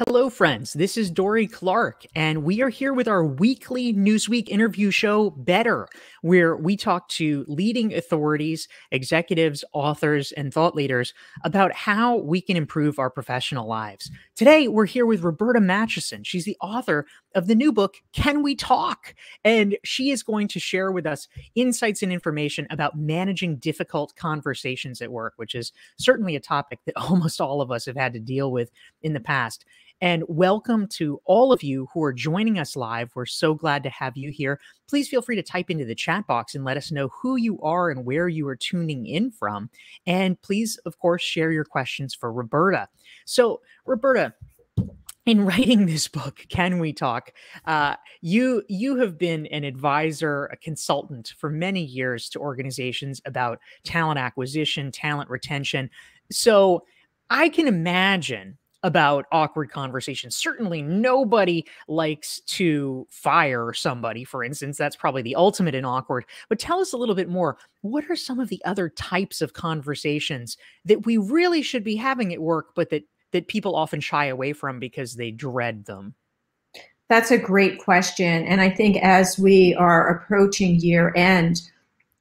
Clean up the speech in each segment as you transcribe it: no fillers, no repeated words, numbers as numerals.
Hello, friends. This is Dorie Clark, and we are here with our weekly Newsweek interview show, Better, where we talk to leading authorities, executives, authors, and thought leaders about how we can improve our professional lives. Today, we're here with Roberta Matuson. She's the author of the new book, Can We Talk? And she is going to share with us insights and information about managing difficult conversations at work, which is certainly a topic that almost all of us have had to deal with in the past. And welcome to all of you who are joining us live. We're so glad to have you here. Please feel free to type into the chat box and let us know who you are and where you are tuning in from. And please, of course, share your questions for Roberta. So, Roberta, in writing this book, Can We Talk? You have been an advisor, a consultant for many years to organizations about talent acquisition, talent retention. So I can imagine about awkward conversations. Certainly nobody likes to fire somebody, for instance. That's probably the ultimate in awkward. But tell us a little bit more. What are some of the other types of conversations that we really should be having at work, but that people often shy away from because they dread them? That's a great question. And I think as we are approaching year end,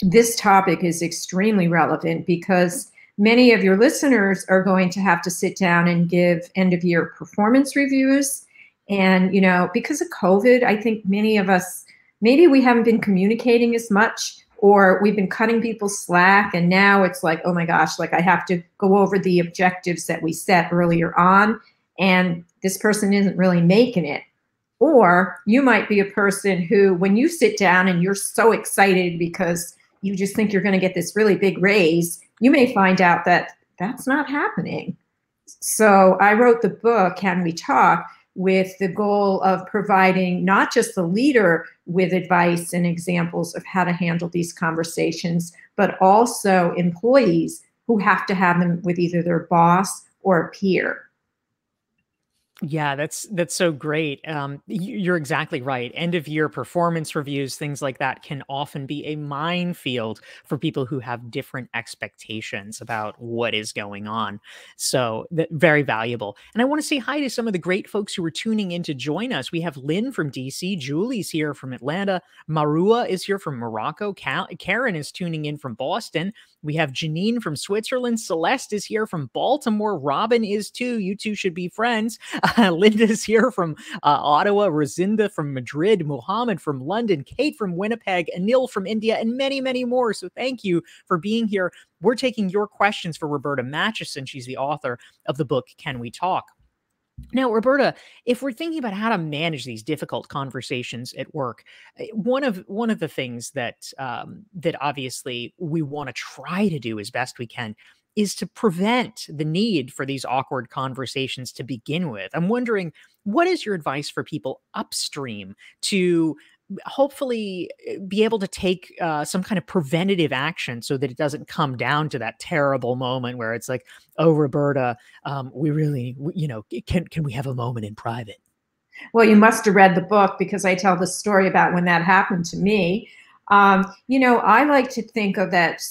this topic is extremely relevant because many of your listeners are going to have to sit down and give end of year performance reviews. And, because of COVID, I think many of us, maybe we haven't been communicating as much, or we've been cutting people slack. And now it's like, oh my gosh, like I have to go over the objectives that we set earlier on. And this person isn't really making it. Or you might be a person who, when you sit down and you're so excited because you just think you're going to get this really big raise, you may find out that that's not happening. So I wrote the book, Can We Talk, with the goal of providing not just the leader with advice and examples of how to handle these conversations, but also employees who have to have them with either their boss or a peer. Yeah, that's so great. You're exactly right. End of year performance reviews, things like that can often be a minefield for people who have different expectations about what is going on. So very valuable. And I want to say hi to some of the great folks who are tuning in to join us. We have Lynn from DC, Julie's here from Atlanta, Marua is here from Morocco, Karen is tuning in from Boston. We have Janine from Switzerland, Celeste is here from Baltimore, Robin is too. You two should be friends. Linda's here from Ottawa, Rosinda from Madrid, Muhammad from London, Kate from Winnipeg, Anil from India, and many, many more. So thank you for being here. We're taking your questions for Roberta Matuson. She's the author of the book, Can We Talk? Now, Roberta, if we're thinking about how to manage these difficult conversations at work, one of the things that that obviously we want to try to do as best we can is to prevent the need for these awkward conversations to begin with. I'm wondering, what is your advice for people upstream to hopefully be able to take some kind of preventative action so that it doesn't come down to that terrible moment where it's like, oh, Roberta, we really, can we have a moment in private? Well, you must have read the book because I tell the story about when that happened to me. I like to think of that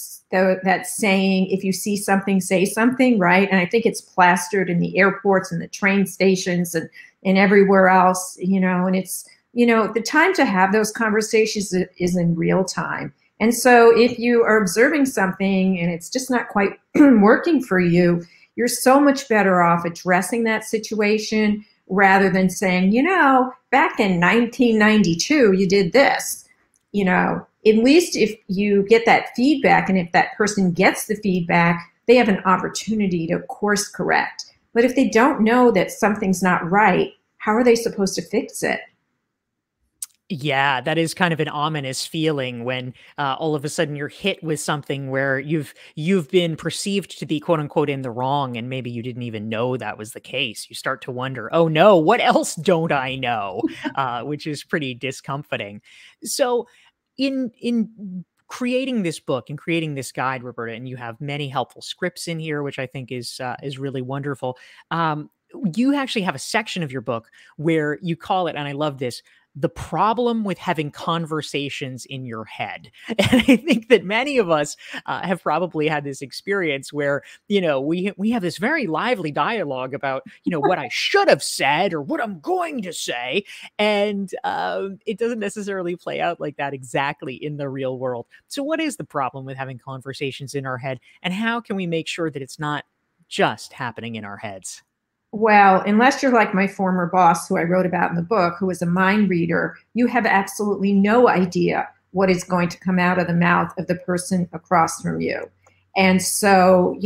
saying, if you see something, say something, right? And I think it's plastered in the airports and the train stations and everywhere else, and it's, the time to have those conversations is in real time. And so if you are observing something and it's just not quite working for you, you're so much better off addressing that situation rather than saying, back in 1992, you did this. At least if you get that feedback and if that person gets the feedback, they have an opportunity to course correct. But if they don't know that something's not right, how are they supposed to fix it? Yeah, that is kind of an ominous feeling when all of a sudden you're hit with something where you've been perceived to be quote unquote in the wrong, and maybe you didn't even know that was the case. You start to wonder, oh no, what else don't I know? Which is pretty discomforting. So in creating this book and creating this guide, Roberta, and you have many helpful scripts in here, which I think is really wonderful. you actually have a section of your book where you call it, and I love this, the problem with having conversations in your head. And I think that many of us have probably had this experience where, we have this very lively dialogue about, what I should have said or what I'm going to say. And it doesn't necessarily play out like that exactly in the real world. So what is the problem with having conversations in our head? And how can we make sure that it's not just happening in our heads? Well, unless you're like my former boss, who I wrote about in the book, who was a mind reader, you have absolutely no idea what is going to come out of the mouth of the person across from you. And so,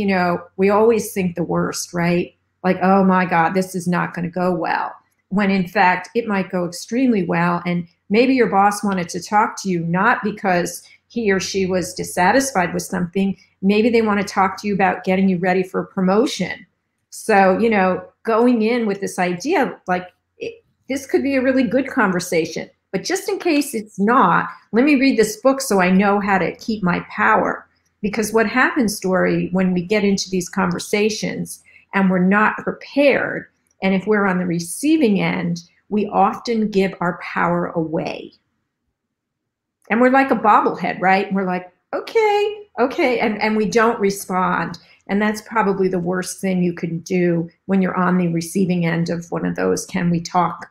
we always think the worst, right? Like, oh my God, this is not going to go well. When in fact, it might go extremely well. And maybe your boss wanted to talk to you not because he or she was dissatisfied with something. Maybe they want to talk to you about getting you ready for a promotion. So, going in with this idea, like this could be a really good conversation, but just in case it's not, let me read this book so I know how to keep my power. Because what happens, Dorie, when we get into these conversations and we're not prepared, and if we're on the receiving end, we often give our power away. And we're like a bobblehead, right? We're like, okay, and we don't respond. And that's probably the worst thing you can do when you're on the receiving end of one of those "can we talk"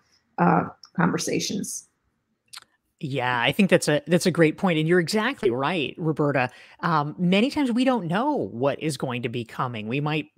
conversations. Yeah, I think that's a great point, and you're exactly right, Roberta. Many times we don't know what is going to be coming. We might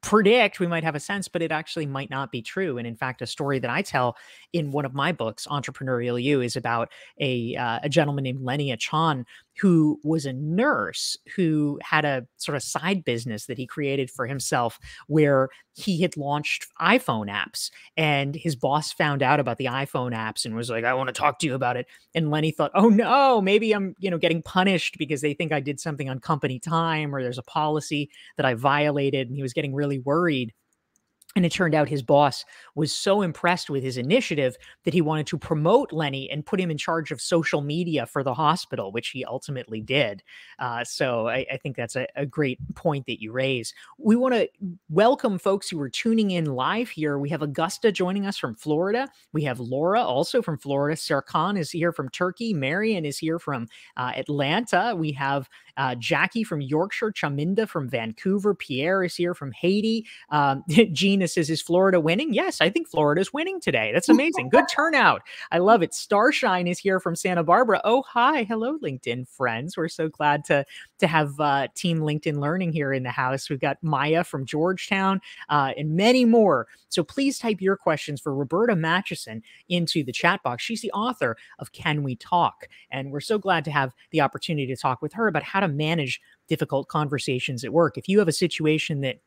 predict, we might have a sense, but it actually might not be true. And in fact, a story that I tell in one of my books, Entrepreneurial You, is about a gentleman named Lenny Achan, who was a nurse who had a sort of side business that he created for himself, where he had launched iPhone apps, and his boss found out about the iPhone apps and was like, "I want to talk to you about it." And Lenny thought, "Oh no, maybe I'm, getting punished because they think I did something on company time, or there's a policy that I violated." And he was getting really worried. And it turned out his boss was so impressed with his initiative that he wanted to promote Lenny and put him in charge of social media for the hospital, which he ultimately did. So I think that's a great point that you raise. We want to welcome folks who are tuning in live here. We have Augusta joining us from Florida. We have Laura also from Florida. Serkan is here from Turkey. Marion is here from Atlanta. We have Jackie from Yorkshire, Chaminda from Vancouver. Pierre is here from Haiti. Gina says, "Is Florida winning?" Yes, I think Florida's winning today. That's amazing. Good turnout. I love it. Starshine is here from Santa Barbara. Oh, hi. Hello, LinkedIn friends. We're so glad to have Team LinkedIn Learning here in the house. We've got Maya from Georgetown and many more. So please type your questions for Roberta Matuson into the chat box. She's the author of Can We Talk? And we're so glad to have the opportunity to talk with her about how to manage difficult conversations at work. If you have a situation that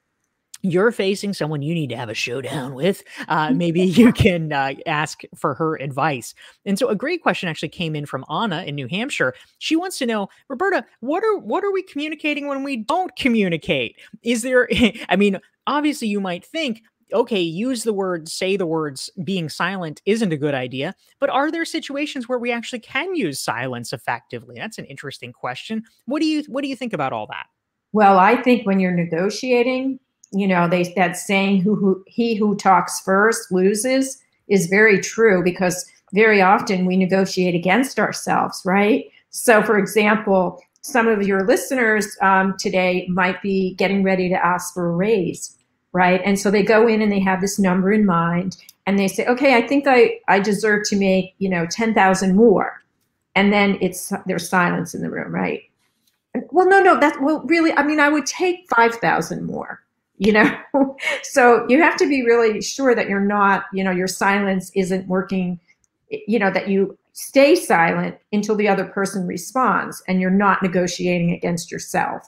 you're facing, someone you need to have a showdown with, maybe you can ask for her advice. And so a great question actually came in from Anna in New Hampshire. She wants to know, Roberta, what are we communicating when we don't communicate? Is there, I mean, obviously you might think, okay, use the words, say the words, being silent isn't a good idea. But are there situations where we actually can use silence effectively? That's an interesting question. What do you think about all that? Well, I think when you're negotiating, that saying he who talks first loses is very true, because very often we negotiate against ourselves, right? So, for example, some of your listeners today might be getting ready to ask for a raise, right? And so they go in and they have this number in mind, and they say, "Okay, I think I deserve to make 10,000 more," and then there's silence in the room, right? Well, no, really, I mean, I would take 5,000 more. So you have to be really sure that you're not, your silence isn't working, that you stay silent until the other person responds, and you're not negotiating against yourself.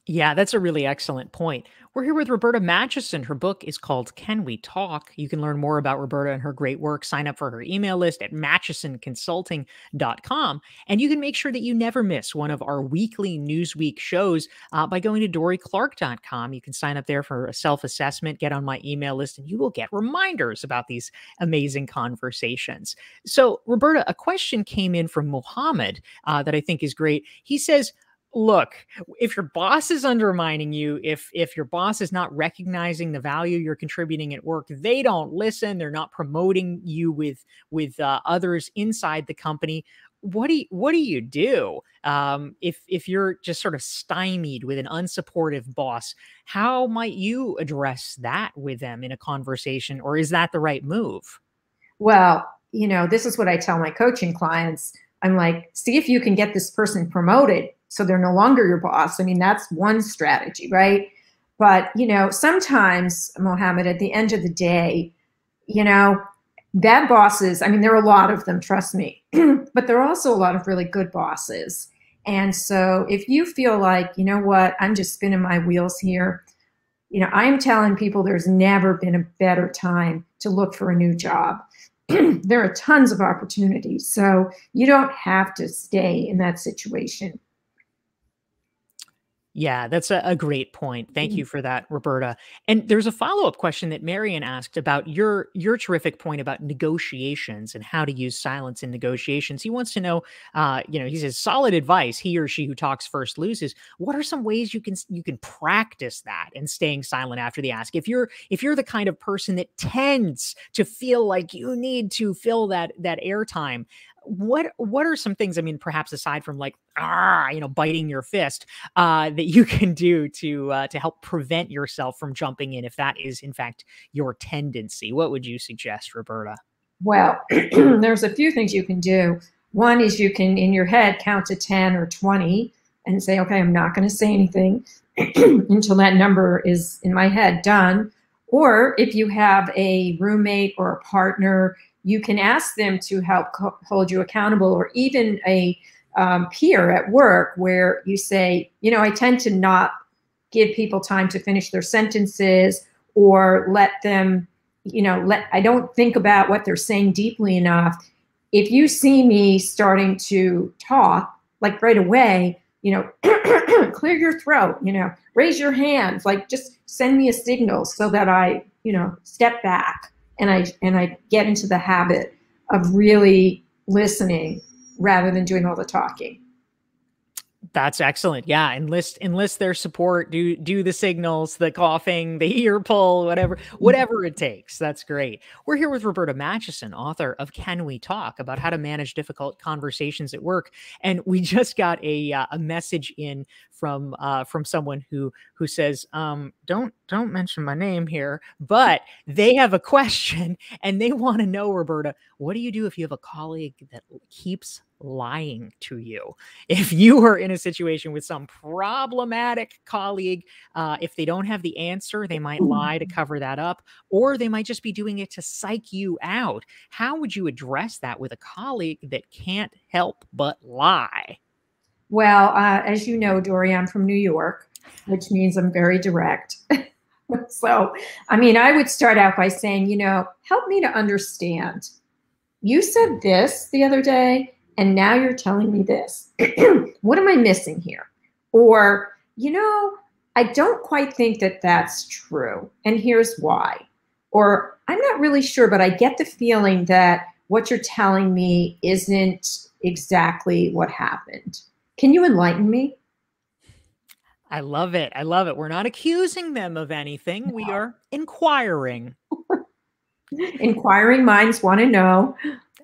Yeah, that's a really excellent point. We're here with Roberta Matuson. Her book is called Can We Talk? You can learn more about Roberta and her great work. Sign up for her email list at matchesonconsulting.com. And you can make sure that you never miss one of our weekly Newsweek shows by going to DorieClark.com. You can sign up there for a self-assessment, get on my email list, and you will get reminders about these amazing conversations. So, Roberta, a question came in from Mohammed that I think is great. He says, Look, if your boss is undermining you, if your boss is not recognizing the value you're contributing at work, they don't listen, they're not promoting you with others inside the company. What do you do if you're just sort of stymied with an unsupportive boss? How might you address that with them in a conversation, or is that the right move? Well, this is what I tell my coaching clients. I'm like, see if you can get this person promoted so they're no longer your boss. I mean, that's one strategy, right? But, sometimes, Mohammed, at the end of the day, you know, bad bosses, I mean, there are a lot of them, trust me, but there are also a lot of really good bosses. And so if you feel like, you know what, I'm just spinning my wheels here, I'm telling people there's never been a better time to look for a new job. There are tons of opportunities. So you don't have to stay in that situation. Yeah, that's a great point. Thank you for that, Roberta. And there's a follow-up question that Marion asked about your terrific point about negotiations and how to use silence in negotiations. He wants to know, he says, solid advice. He or she who talks first loses. What are some ways you can practice that and staying silent after the ask? If you're the kind of person that tends to feel like you need to fill that airtime, what are some things, I mean, perhaps aside from like biting your fist, that you can do to help prevent yourself from jumping in if that is in fact your tendency? What would you suggest, Roberta? Well, there's a few things you can do. One is you can, in your head, count to 10 or 20 and say, okay, I'm not going to say anything until that number is in my head done. Or if you have a roommate or a partner, you can ask them to help hold you accountable, or even a peer at work where you say, I tend to not give people time to finish their sentences, or let them, I don't think about what they're saying deeply enough. If you see me starting to talk, like right away, clear your throat, raise your hands, like just send me a signal so that I, step back and I get into the habit of really listening rather than doing all the talking. That's excellent. Yeah, enlist their support. Do the signals, the coughing, the ear pull, whatever it takes. That's great. We're here with Roberta Matuson, author of Can We Talk, about how to manage difficult conversations at work. And we just got a message in from someone who says, don't mention my name here, but they have a question and they want to know, Roberta, what do you do if you have a colleague that keeps lying to you? If you are in a situation with some problematic colleague, if they don't have the answer, they might lie to cover that up, or they might just be doing it to psych you out. How would you address that with a colleague that can't help but lie? Well, as you know, Dorie, I'm from New York, which means I'm very direct. So, I mean, I would start out by saying, help me to understand. You said this the other day, and now you're telling me this. What am I missing here? Or, I don't quite think that that's true, and here's why. Or, I'm not really sure, but I get the feeling that what you're telling me isn't exactly what happened. Can you enlighten me? I love it. I love it. We're not accusing them of anything. We are inquiring. Inquiring minds want to know.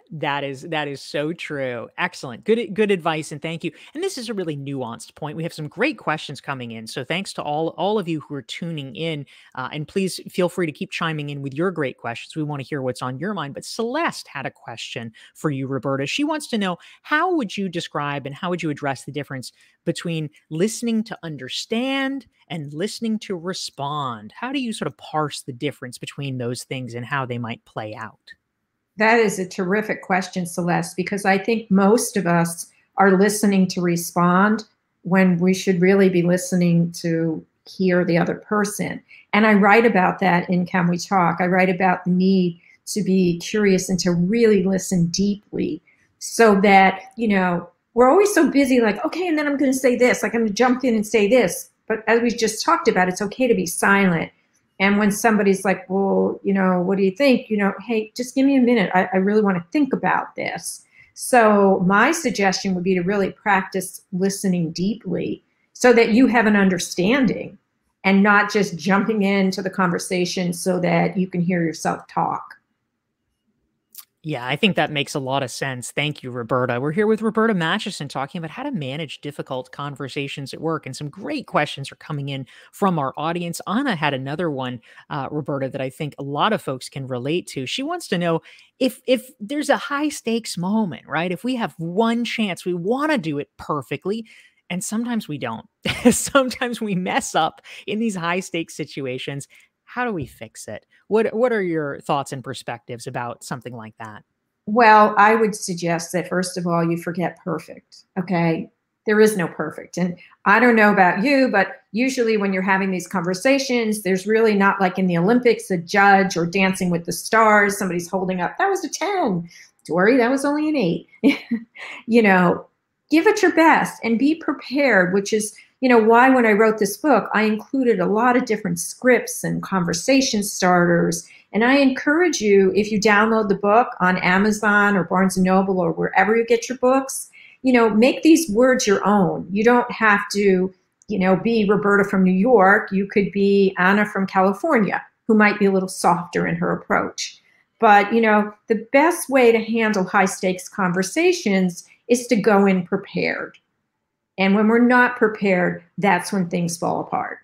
That is so true. Excellent. Good advice, and thank you. And this is a really nuanced point. We have some great questions coming in. So thanks to all of you who are tuning in. And please feel free to keep chiming in with your great questions. We want to hear what's on your mind. But Celeste had a question for you, Roberta. She wants to know, how would you describe and how would you address the difference between listening to understand and listening to respond? How do you sort of parse the difference between those things and how they might play out? That is a terrific question, Celeste, because I think most of us are listening to respond when we should really be listening to hear the other person. And I write about that in Can We Talk? I write about the need to be curious and to really listen deeply, so that, we're always so busy, like, okay, and then I'm going to say this, like I'm going to jump in and say this. But as we just talked about, it's okay to be silent. And when somebody's like, well, what do you think? Hey, just give me a minute. I really want to think about this. So my suggestion would be to really practice listening deeply so that you have an understanding and not just jumping into the conversation so that you can hear yourself talk. Yeah, I think that makes a lot of sense. Thank you, Roberta. We're here with Roberta Matuson talking about how to manage difficult conversations at work. And some great questions are coming in from our audience. Anna had another one, Roberta, that I think a lot of folks can relate to. She wants to know if there's a high stakes moment, right? If we have one chance, we want to do it perfectly. And sometimes we don't. Sometimes we mess up in these high stakes situations. How do we fix it? What are your thoughts and perspectives about something like that? Well, I would suggest that first of all, you forget perfect. Okay. There is no perfect. And I don't know about you, but usually when you're having these conversations, there's really not like in the Olympics, a judge or Dancing with the Stars, somebody's holding up, that was a 10. Dorie, that was only an 8. You know, give it your best and be prepared, which is, why when I wrote this book, I included a lot of different scripts and conversation starters. And I encourage you, if you download the book on Amazon or Barnes and Noble or wherever you get your books, make these words your own. You don't have to, be Roberta from New York. You could be Anna from California, who might be a little softer in her approach. But, the best way to handle high stakes conversations is to go in prepared. And when we're not prepared, that's when things fall apart.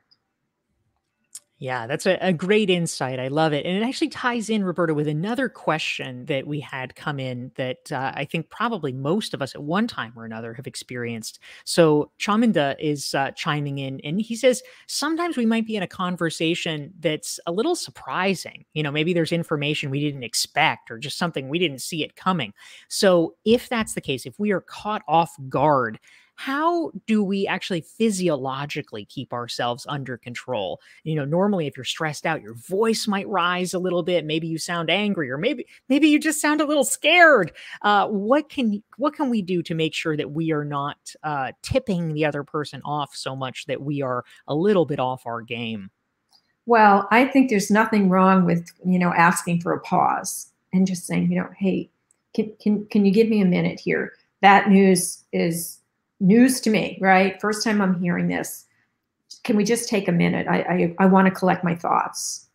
Yeah, that's a great insight. I love it. And it actually ties in, Roberta, with another question that we had come in that I think probably most of us at one time or another have experienced. So Chaminda is chiming in and he says, sometimes we might be in a conversation that's a little surprising. Maybe there's information we didn't expect or just something we didn't see it coming. So if that's the case, if we are caught off guard, how do we actually physiologically keep ourselves under control? Normally if you're stressed out, your voice might rise a little bit. Maybe you sound angry, or maybe you just sound a little scared. What can we do to make sure that we are not tipping the other person off so much that we are a little bit off our game? Well, I think there's nothing wrong with, asking for a pause and just saying, hey, can you give me a minute here? That news is news to me, right? First time I'm hearing this. Can we just take a minute? I want to collect my thoughts.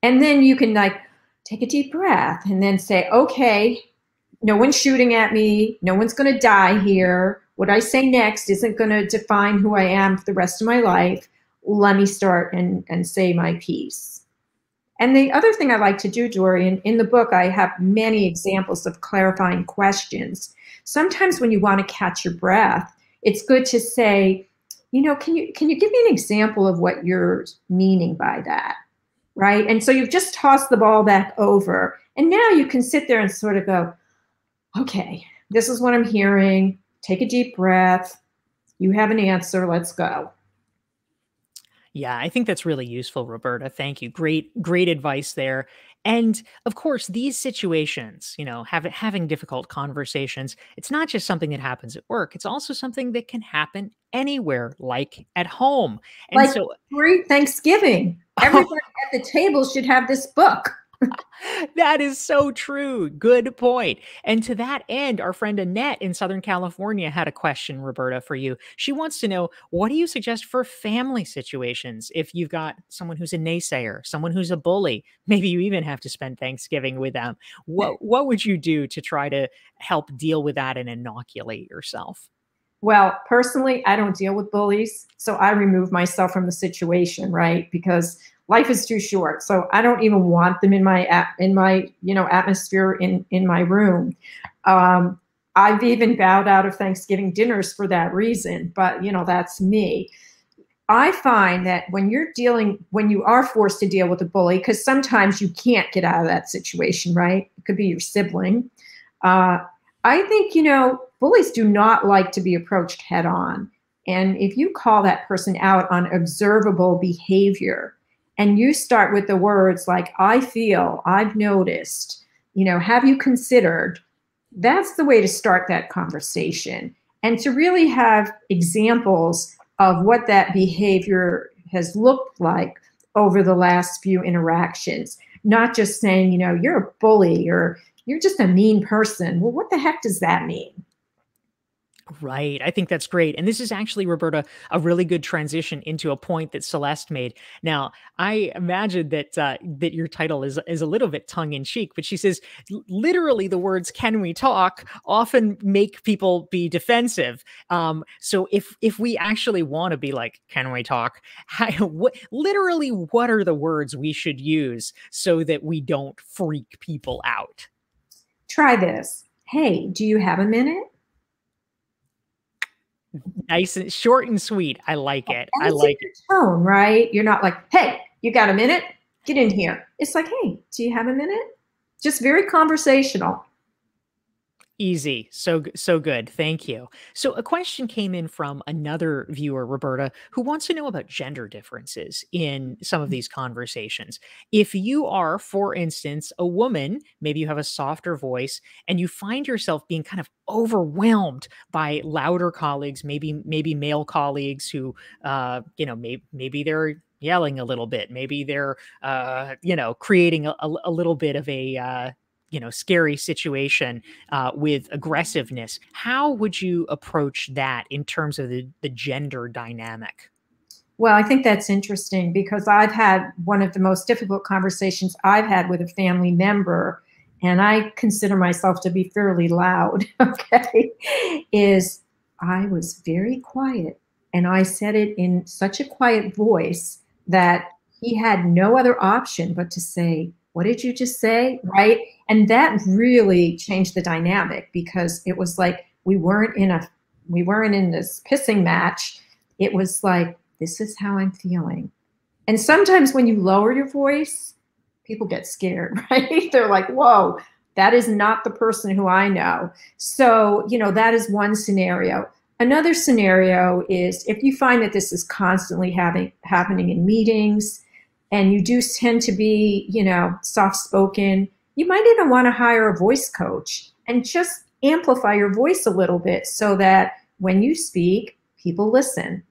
And then you can take a deep breath and then say, okay, no one's shooting at me. No one's going to die here. What I say next isn't going to define who I am for the rest of my life. Let me start and say my piece. And the other thing I like to do, Dorie, in the book, I have many examples of clarifying questions. Sometimes when you want to catch your breath, it's good to say, can you give me an example of what you're meaning by that, right? And so you've just tossed the ball back over, and now you can sit there and sort of go, okay, this is what I'm hearing. Take a deep breath. You have an answer. Let's go. Yeah, I think that's really useful, Roberta. Thank you. Great advice there. And of course, these situations, having difficult conversations, it's not just something that happens at work. It's also something that can happen anywhere, like at home. And Like so, Thanksgiving. Everybody at the table should have this book. that is so true. Good point. And to that end, our friend Annette in Southern California had a question, Roberta, for you. She wants to know, what do you suggest for family situations if you've got someone who's a naysayer, someone who's a bully? Maybe you even have to spend Thanksgiving with them. What would you do to try to help deal with that and inoculate yourself? Well, personally, I don't deal with bullies, so I remove myself from the situation, right? Because life is too short. So I don't even want them in my atmosphere in my room. I've even bowed out of Thanksgiving dinners for that reason, but that's me. I find that when you are forced to deal with a bully, because sometimes you can't get out of that situation, right? It could be your sibling. I think, bullies do not like to be approached head on. And if you call that person out on observable behavior, and you start with the words like, I feel, I've noticed, have you considered, that's the way to start that conversation. And to really have examples of what that behavior has looked like over the last few interactions, not just saying, you're a bully, or you're just a mean person. Well, what the heck does that mean? Right. I think that's great. And this is actually, Roberta, a really good transition into a point that Celeste made. Now, I imagine that that your title is a little bit tongue in cheek, but she says literally the words "Can we talk?" often make people be defensive. So if we actually want to be like, "Can we talk?" Literally, what are the words we should use so that we don't freak people out? Try this. Hey, do you have a minute? Nice and short and sweet. I like it. And I it's in like it. your tone, right? You're not like, hey, you got a minute? Get in here. It's like, hey, do you have a minute? Just very conversational. Easy. So good. Thank you. So a question came in from another viewer, Roberta, who wants to know about gender differences in some of these conversations. If you are, for instance, a woman, maybe you have a softer voice and you find yourself being kind of overwhelmed by louder colleagues, maybe male colleagues who maybe they're yelling a little bit, maybe they're creating a little bit of a scary situation with aggressiveness. How would you approach that in terms of the gender dynamic? Well, I think that's interesting because I've had one of the most difficult conversations I've had with a family member, and I consider myself to be fairly loud, okay, is I was very quiet and I said it in such a quiet voice that he had no other option but to say, what did you just say? Right? And that really changed the dynamic because it was like we weren't in this pissing match. It was like, this is how I'm feeling. And sometimes when you lower your voice, people get scared, right? They're like, whoa, that is not the person who I know. So, that is one scenario. Another scenario is if you find that this is constantly happening in meetings and you do tend to be, soft spoken, you might even want to hire a voice coach and just amplify your voice a little bit so that when you speak, people listen.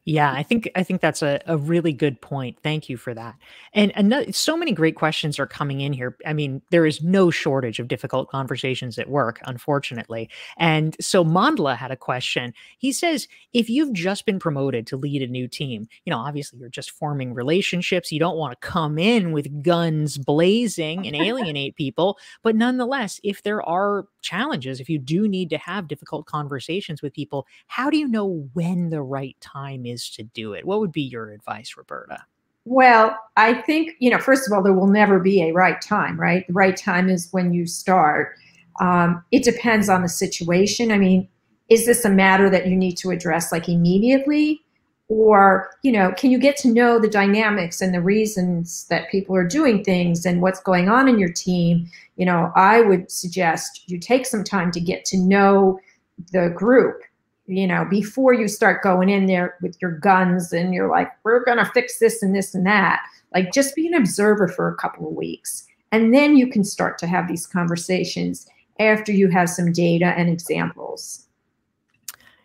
Yeah, I think that's a really good point. Thank you for that. And so many great questions are coming in here. I mean, there is no shortage of difficult conversations at work, unfortunately. And so Mandla had a question. He says, if you've just been promoted to lead a new team, obviously you're just forming relationships. You don't want to come in with guns blazing and alienate people. But nonetheless, if there are challenges, if you do need to have difficult conversations with people, how do you know when the right time is to do it? What would be your advice, Roberta? Well, I think, first of all, there will never be a right time, right? The right time is when you start. It depends on the situation. I mean, is this a matter that you need to address like immediately? Or, can you get to know the dynamics and the reasons that people are doing things and what's going on in your team? I would suggest you take some time to get to know the group, before you start going in there with your guns and you're like, we're going to fix this and this and that. Like, just be an observer for a couple of weeks. And then you can start to have these conversations after you have some data and examples.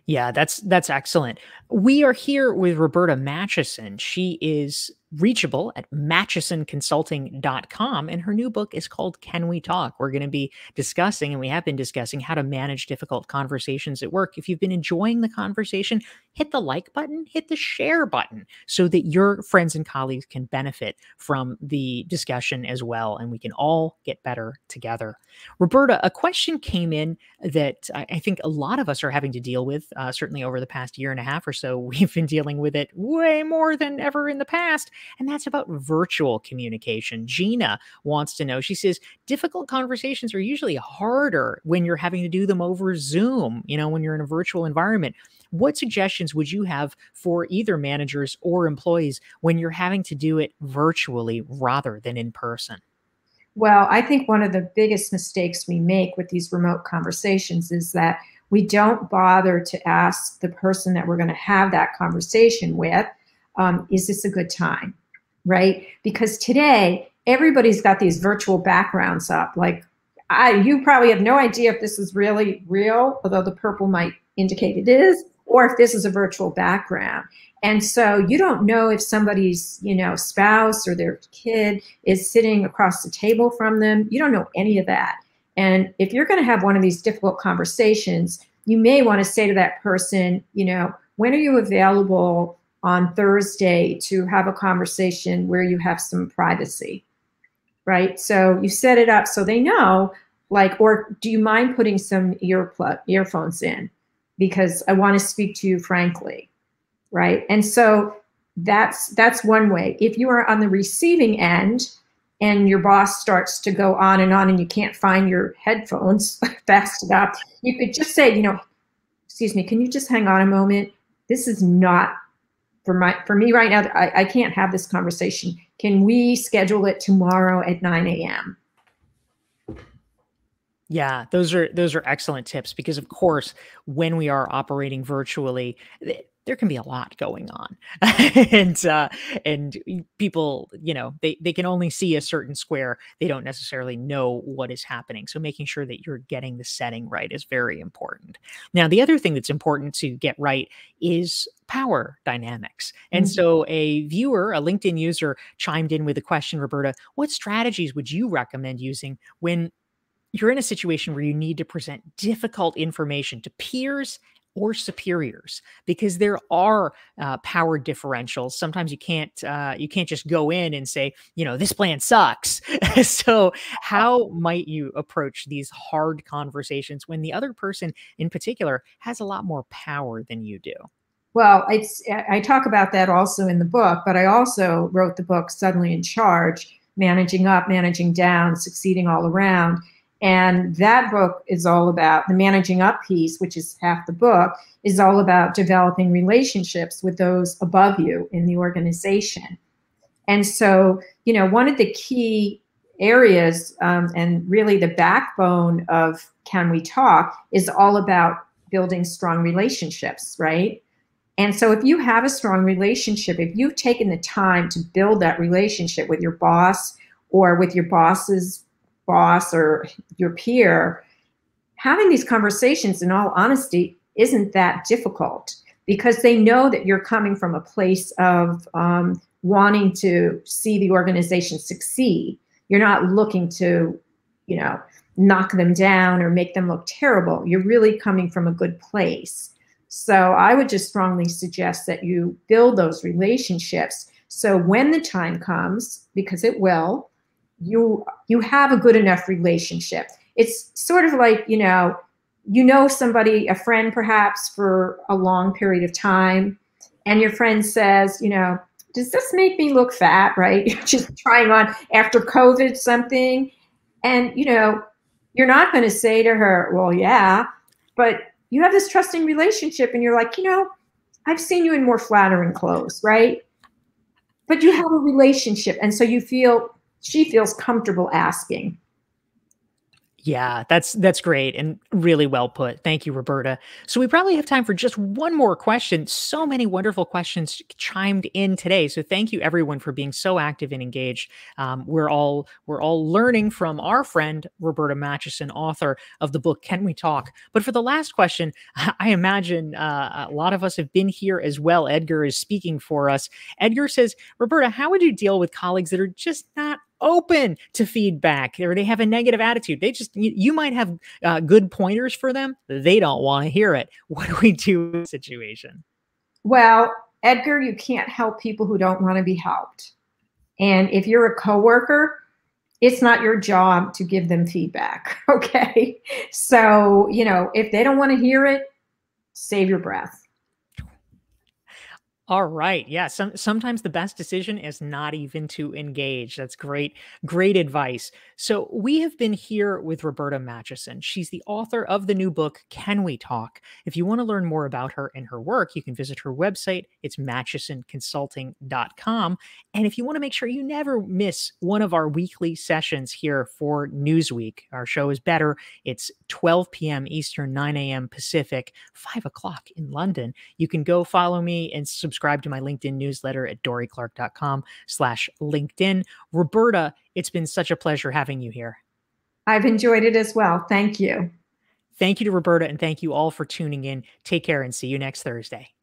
Yeah, that's excellent. We are here with Roberta Matuson. She is reachable at matchesonconsulting.com, and her new book is called Can We Talk? We're going to be discussing, and we have been discussing, how to manage difficult conversations at work. If you've been enjoying the conversation, hit the like button, hit the share button so that your friends and colleagues can benefit from the discussion as well, and we can all get better together. Roberta, a question came in that I think a lot of us are having to deal with, certainly over the past year and a half or so. We've been dealing with it way more than ever in the past. And that's about virtual communication. Gina wants to know, she says, difficult conversations are usually harder when you're having to do them over Zoom, when you're in a virtual environment. What suggestions would you have for either managers or employees when you're having to do it virtually rather than in person? Well, I think one of the biggest mistakes we make with these remote conversations is that we don't bother to ask the person that we're going to have that conversation with, is this a good time? Right? Because today, everybody's got these virtual backgrounds up. Like, you probably have no idea if this is really real, although the purple might indicate it is. or if this is a virtual background. And so you don't know if somebody's, spouse or their kid is sitting across the table from them. You don't know any of that. And if you're going to have one of these difficult conversations, you may want to say to that person, when are you available on Thursday to have a conversation where you have some privacy, right? So you set it up so they know, or do you mind putting some earphones in? Because I want to speak to you frankly, right? And so that's one way. If you are on the receiving end and your boss starts to go on and you can't find your headphones fast enough, you could just say, excuse me, can you just hang on a moment? This is not for me right now. I can't have this conversation. Can we schedule it tomorrow at 9 a.m.? Yeah, those are excellent tips, because of course, when we are operating virtually, there can be a lot going on, and people, they can only see a certain square. They don't necessarily know what is happening. So making sure that you're getting the setting right is very important. Now, the other thing that's important to get right is power dynamics. And so a viewer, a LinkedIn user, chimed in with a question, Roberta, what strategies would you recommend using when you're in a situation where you need to present difficult information to peers or superiors, because there are power differentials. Sometimes you can't just go in and say, this plan sucks. So how might you approach these hard conversations when the other person in particular has a lot more power than you do? Well, I talk about that also in the book, but I also wrote the book Suddenly in Charge, Managing Up, Managing Down, Succeeding All Around. And that book is all about the managing up piece, which is half the book, is all about developing relationships with those above you in the organization. And so, one of the key areas and really the backbone of Can We Talk is all about building strong relationships, right? And so if you have a strong relationship, if you've taken the time to build that relationship with your boss or with your boss's boss or your peer, having these conversations, in all honesty, isn't that difficult, because they know that you're coming from a place of wanting to see the organization succeed. You're not looking to, knock them down or make them look terrible. You're really coming from a good place. So I would just strongly suggest that you build those relationships. So when the time comes, because it will, you have a good enough relationship. It's sort of like, somebody, a friend perhaps, for a long period of time, and your friend says, does this make me look fat, right? You're just trying on after COVID something. And, you're not going to say to her, well, yeah, but you have this trusting relationship and you're like, I've seen you in more flattering clothes, right? But you have a relationship. And so she feels comfortable asking. Yeah, that's great and really well put. Thank you, Roberta. So we probably have time for just one more question. So many wonderful questions chimed in today. So thank you, everyone, for being so active and engaged. We're all learning from our friend Roberta Matuson, author of the book Can We Talk? But for the last question, I imagine a lot of us have been here as well. Edgar is speaking for us. Edgar says, Roberta, how would you deal with colleagues that are just not open to feedback, or they have a negative attitude? You might have good pointers for them. They don't want to hear it. What do we do in this situation? Well, Edgar, you can't help people who don't want to be helped. And if you're a coworker, it's not your job to give them feedback. Okay. So, if they don't want to hear it, save your breath. All right. Yeah. Sometimes the best decision is not even to engage. That's great. Great advice. So we have been here with Roberta Matuson. She's the author of the new book, Can We Talk? If you want to learn more about her and her work, you can visit her website. It's matchesonconsulting.com. And if you want to make sure you never miss one of our weekly sessions here for Newsweek, our show is better. It's 12 p.m. Eastern, 9 a.m. Pacific, 5 o'clock in London. You can go follow me and subscribe to my LinkedIn newsletter at dorieclark.com/LinkedIn. Roberta, it's been such a pleasure having you here. I've enjoyed it as well. Thank you. Thank you to Roberta, and thank you all for tuning in. Take care and see you next Thursday.